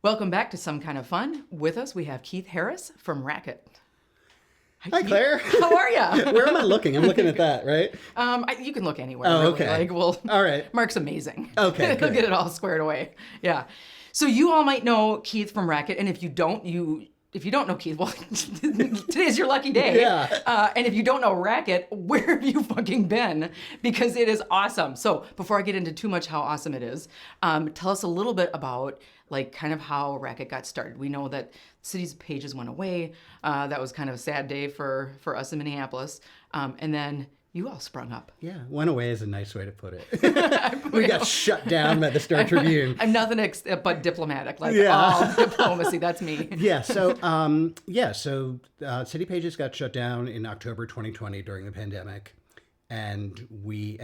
Welcome back to Some Kind of Fun. With us, we have Keith Harris from Racket. Hi, Claire. How are you? Where am I looking? I'm looking at that, right? You can look anywhere. Oh, really. okay. All right. Mark's amazing. Okay, He'll good. get it all squared away. Yeah. So you all might know Keith from Racket, and if you don't know Keith, well, today's your lucky day. Yeah. And if you don't know Racket, where have you fucking been? Because it is awesome. So before I get into too much how awesome it is, tell us a little bit about kind of how Racket got started. We know that Cities Pages went away. That was kind of a sad day for us in Minneapolis. And then you all sprung up. Yeah, went away is a nice way to put it. We got shut down by the Star Tribune. I'm nothing but diplomatic, all diplomacy. That's me. Yeah. So, City Pages got shut down in October 2020 during the pandemic, and we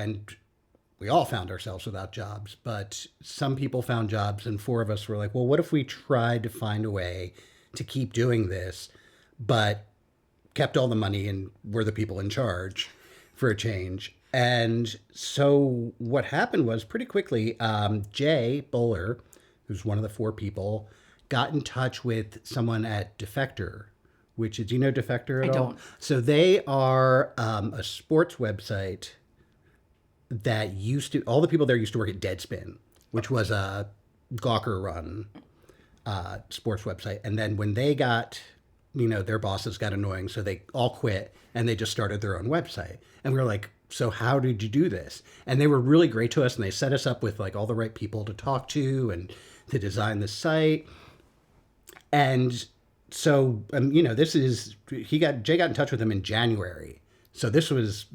all found ourselves without jobs. But some people found jobs, and four of us were like, "Well, what if we tried to find a way to keep doing this, but kept all the money and were the people in charge?" For a change. And so what happened was pretty quickly, Jay Bowler, who's one of the four people, got in touch with someone at Defector, which is, do you know Defector at all? I don't. So they are a sports website that all the people there used to work at Deadspin, which was a Gawker run sports website. And then when they got, their bosses got annoying, so they all quit and they just started their own website. And we were like, so how did you do this? And they were really great to us, and they set us up with all the right people to talk to and to design the site. And so, Jay got in touch with him in January. So this was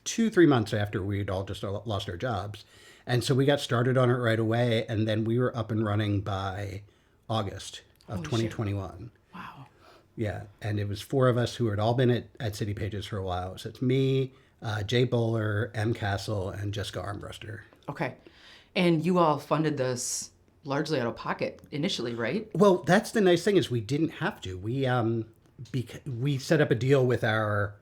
2-3 months after we'd all just lost our jobs. And so we got started on it right away. And then we were up and running by August of 2021. Shit. Wow. Yeah, and it was four of us who had all been at City Pages for a while. So it's me, Jay Bowler, M. Castle, and Jessica Armbruster. Okay. And you all funded this largely out of pocket initially, right? Well, that's the nice thing is we didn't have to. We set up a deal with our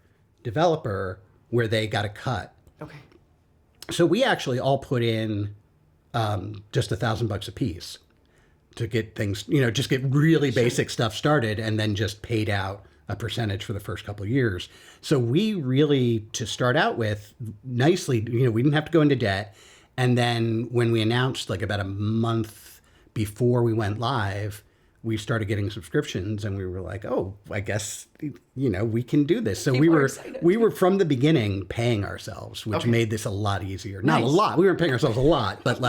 developer where they got a cut. Okay. So we actually all put in just $1,000 a piece to get things, just get really basic stuff started, and then just paid out a percentage for the first couple of years. So we really, to start out with, nicely, we didn't have to go into debt. And then when we announced about a month before we went live, we started getting subscriptions, and we were like, oh, I guess, we can do this. So we were from the beginning paying ourselves, which made this a lot easier. Not a lot. We weren't paying ourselves a lot, but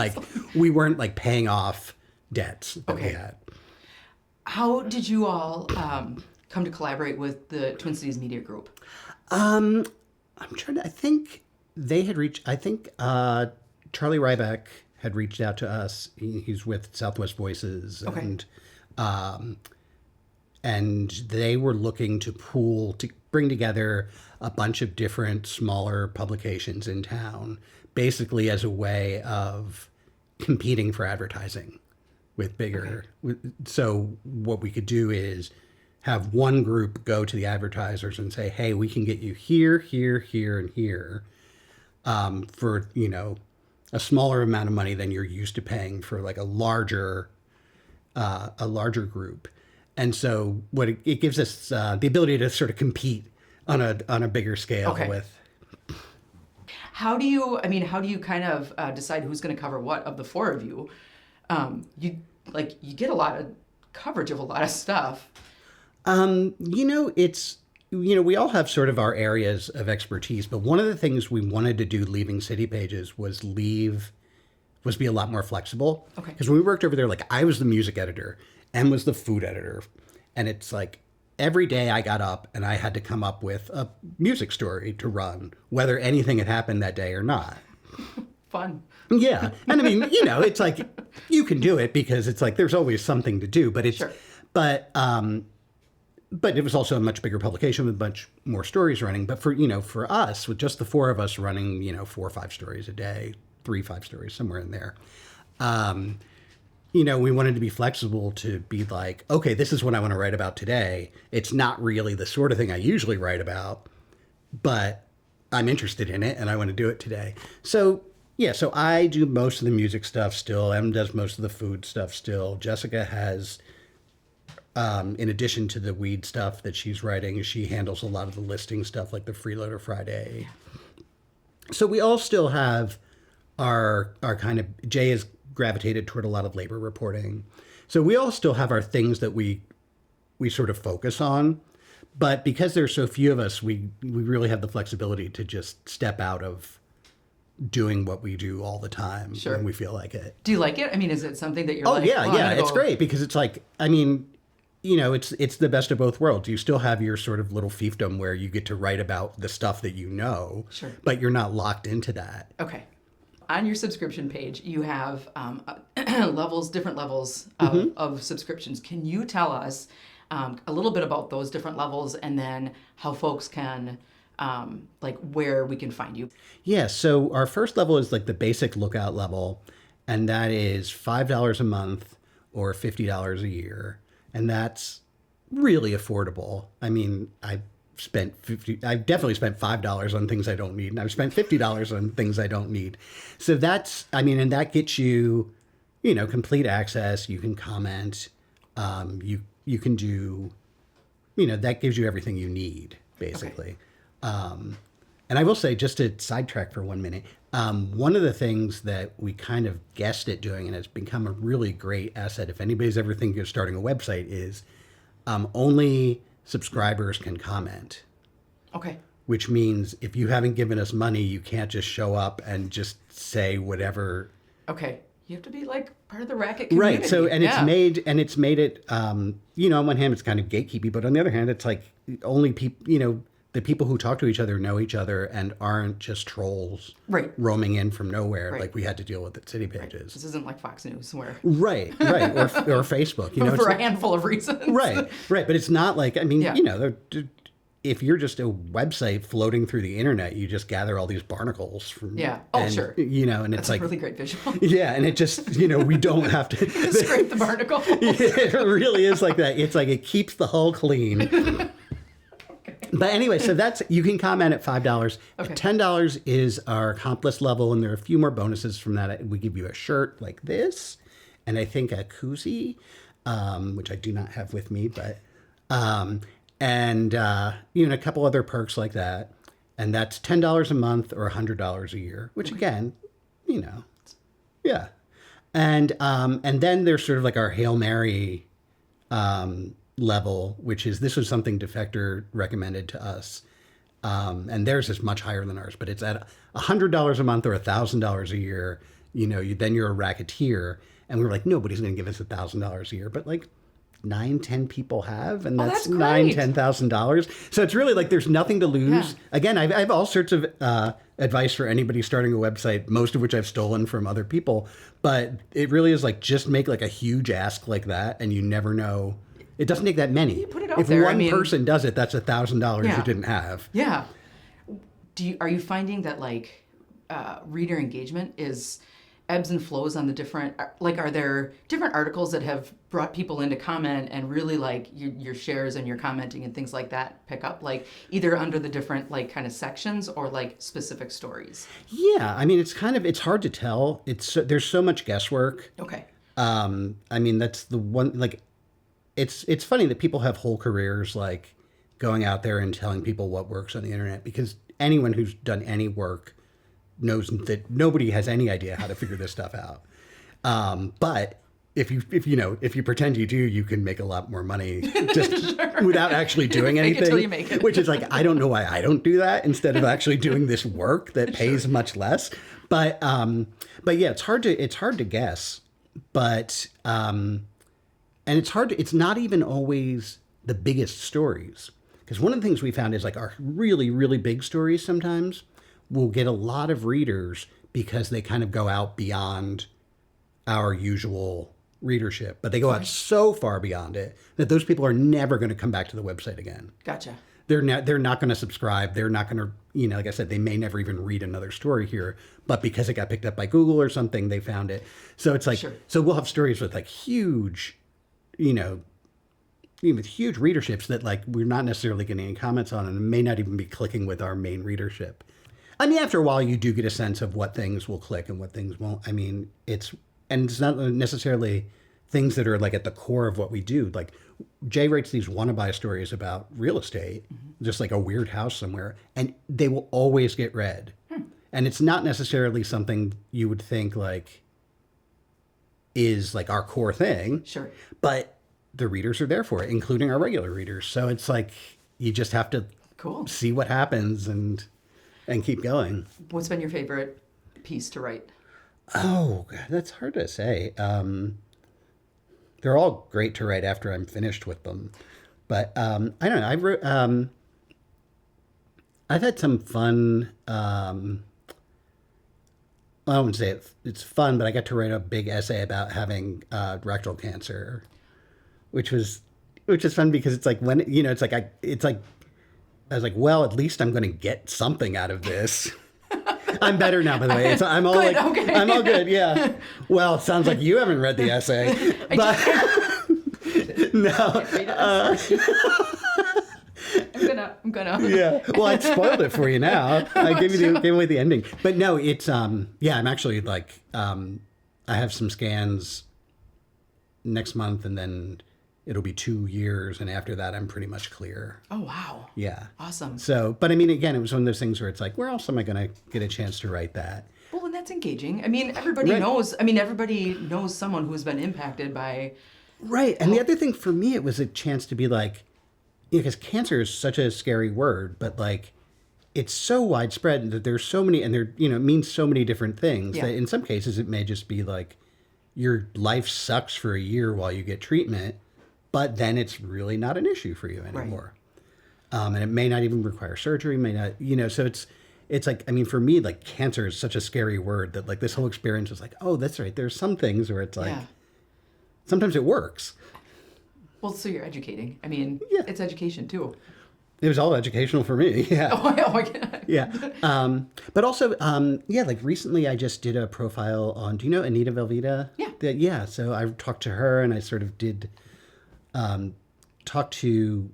we weren't paying off debts that we had. How did you all come to collaborate with the Twin Cities Media Group? I'm trying to, I think Charlie Ryback had reached out to us. He's with Southwest Voices. Okay. And they were looking to bring together a bunch of different smaller publications in town, basically as a way of competing for advertising with bigger. So what we could do is have one group go to the advertisers and say, hey, we can get you here, here, here, and here for, a smaller amount of money than you're used to paying for a larger group. And so what it gives us the ability to sort of compete on a bigger scale with. How do you kind of decide who's going to cover what of the four of you? You get a lot of coverage of a lot of stuff. We all have sort of our areas of expertise, but one of the things we wanted to do leaving City Pages was be a lot more flexible. Okay. Because when we worked over there, I was the music editor, Em was the food editor. And it's every day I got up and I had to come up with a music story to run, whether anything had happened that day or not. Fun. Yeah. And I mean, it's you can do it because it's there's always something to do, but it's, sure. But it was also a much bigger publication with a bunch more stories running. But for us, with just the four of us running, 4 or 5 stories a day, 3-5 stories, somewhere in there, we wanted to be flexible to be okay, this is what I want to write about today. It's not really the sort of thing I usually write about, but I'm interested in it and I want to do it today. So, Yeah, so I do most of the music stuff still. Em does most of the food stuff still. Jessica has, in addition to the weed stuff that she's writing, she handles a lot of the listing stuff like the Freeloader Friday. So we all still have our kind of, Jay has gravitated toward a lot of labor reporting. So we all still have our things that we sort of focus on. But because there's so few of us, we really have the flexibility to just step out of doing what we do all the time when we feel like it. Do you like it? I mean, is it something that you're Oh, like, yeah, I'm yeah. gonna It's go- great because it's like, I mean, you know, it's the best of both worlds. You still have your sort of little fiefdom where you get to write about the stuff that you know, Sure. but you're not locked into that. Okay. On your subscription page, you have different levels of subscriptions. Can you tell us a little bit about those different levels and then how folks can, like where we can find you? Yeah, so our first level is like the basic lookout level, and that is $5 a month or $50 a year. And that's really affordable. I mean, I've definitely spent $5 on things I don't need, and I've spent $50 on things I don't need. So that's, I mean, and that gets you, you know, complete access. You can comment. You can do, you know, that gives you everything you need, basically. Okay. And I will say, just to sidetrack for 1 minute, one of the things that we kind of guessed at doing, and it's become a really great asset, if anybody's ever thinking of starting a website, is only subscribers can comment. Okay. Which means if you haven't given us money, you can't just show up and just say whatever. Okay. You have to be like part of the Racket community. Right. So, and it's made it, you know, on one hand, it's kind of gatekeepy, but on the other hand, it's like only people, you know, the people who talk to each other know each other and aren't just trolls roaming in from nowhere like we had to deal with at City Pages. This isn't like Fox News where... Right. Or Facebook. You know, for a handful of reasons. Right. But it's not like, I mean, you know, if you're just a website floating through the internet, you just gather all these barnacles from... Yeah. Oh, sure. You know, and it's like... a really great visual. Yeah, and it just, you know, we don't have to... Scrape the barnacle. It really is like that. It's like it keeps the hull clean. But anyway, so that's, you can comment at $5. Okay. $10 is our accomplice level, and there are a few more bonuses from that. We give you a shirt like this, and I think a koozie, which I do not have with me, but, and you know, a couple other perks like that. And that's $10 a month or $100 a year, which again, you know, yeah. And then there's sort of like our Hail Mary, level, which is, this was something Defector recommended to us, and theirs is much higher than ours, but it's at $100 a month or $1,000 a year. You know, then you're a Racketeer, and we were like, nobody's going to give us $1,000 a year, but like 9-10 people have, and that's $10,000. So it's really like there's nothing to lose. Yeah. Again, I have all sorts of advice for anybody starting a website, most of which I've stolen from other people, but it really is like, just make like a huge ask like that, and you never know. It doesn't take that many. You put it out if there. one person does it, that's $1,000 you didn't have. Yeah. Are you finding that like reader engagement is ebbs and flows on the different, like, are there different articles that have brought people in to comment and really like your shares and your commenting and things like that pick up, like either under the different like kind of sections or like specific stories? Yeah, I mean, it's hard to tell. There's so much guesswork. Okay. I mean, that's the one, like, it's funny that people have whole careers like going out there and telling people what works on the internet, because anyone who's done any work knows that nobody has any idea how to figure this stuff out. But if you pretend you do, you can make a lot more money just without actually doing anything. Fake it till you make it. Which is like, I don't know why I don't do that instead of actually doing this work that pays much less. But yeah, it's hard to guess. But and it's not even always the biggest stories. Because one of the things we found is like our really, really big stories sometimes will get a lot of readers because they kind of go out beyond our usual readership. But they go out so far beyond it that those people are never going to come back to the website again. Gotcha. They're not going to subscribe. They're not going to, you know, like I said, they may never even read another story here. But because it got picked up by Google or something, they found it. So it's like, so we'll have stories with like huge, you know, with huge readerships that like we're not necessarily getting any comments on, and may not even be clicking with our main readership. I mean, after a while, you do get a sense of what things will click and what things won't. I mean, it's not necessarily things that are like at the core of what we do. Like Jay writes these wannabe stories about real estate, just like a weird house somewhere, and they will always get read. And it's not necessarily something you would think like is like our core thing. Sure. But the readers are there for it, including our regular readers. So it's like you just have to see what happens and keep going. What's been your favorite piece to write? Oh, God, that's hard to say. They're all great to write after I'm finished with them. But I don't know. I wrote, I've had some fun. I wouldn't say it's fun, but I got to write a big essay about having rectal cancer, which is fun because it's like when it's like I was like, well, at least I'm going to get something out of this. I'm better now, by the way. I'm all good, like, okay. I'm all good. Yeah. Well, it sounds like you haven't read the essay, but no. I'm gonna. Yeah. Well, I spoiled it for you now. I gave away the ending. But no, it's yeah, I'm actually like I have some scans next month and then it'll be 2 years and after that I'm pretty much clear. Oh wow. Yeah. Awesome. So, but I mean again, it was one of those things where it's like, where else am I going to get a chance to write that? Well, and that's engaging. I mean, everybody knows someone who's been impacted by Right. And the other thing for me, it was a chance to be like, because cancer is such a scary word, but like it's so widespread that there's so many, and there, it means so many different things that in some cases it may just be like your life sucks for a year while you get treatment, but then it's really not an issue for you anymore. Right. And it may not even require surgery, may not, so it's like, I mean, for me, like cancer is such a scary word that like this whole experience was like, oh, that's right. There's some things where it's like, sometimes it works. Well, so you're educating. I mean, it's education too. It was all educational for me. Yeah. Oh my God. Yeah. But also, like recently I just did a profile on, do you know Anita Velveeta? Yeah. So I talked to her and I sort of did talk to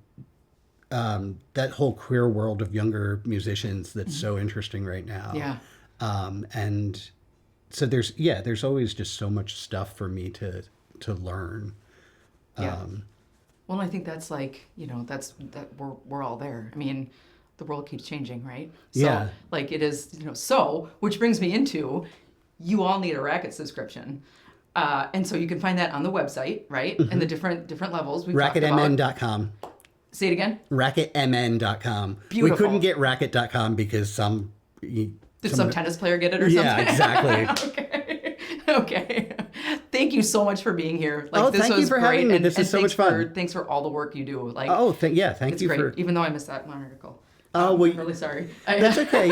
that whole queer world of younger musicians that's so interesting right now. Yeah. And so there's always just so much stuff for me to learn. Yeah. Well, I think that's like, we're all there. I mean, the world keeps changing, right? So, like it is, which brings me into, you all need a Racket subscription. And so you can find that on the website, right? And the different levels. RacketMN.com. Say it again? RacketMN.com. Beautiful. We couldn't get Racket.com because some tennis player get it or something? Yeah, exactly. Okay. Thank you so much for being here. Like, thank you for having me. This is so much fun. Thanks for all the work you do. Like, thank you great. for. Even though I missed that one article. I'm really sorry. That's okay.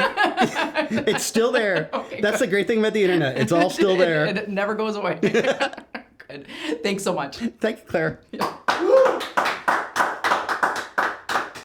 It's still there. Okay, that's the great thing about the internet. It's all still there. It never goes away. Good. Thanks so much. Thank you, Claire. Yeah.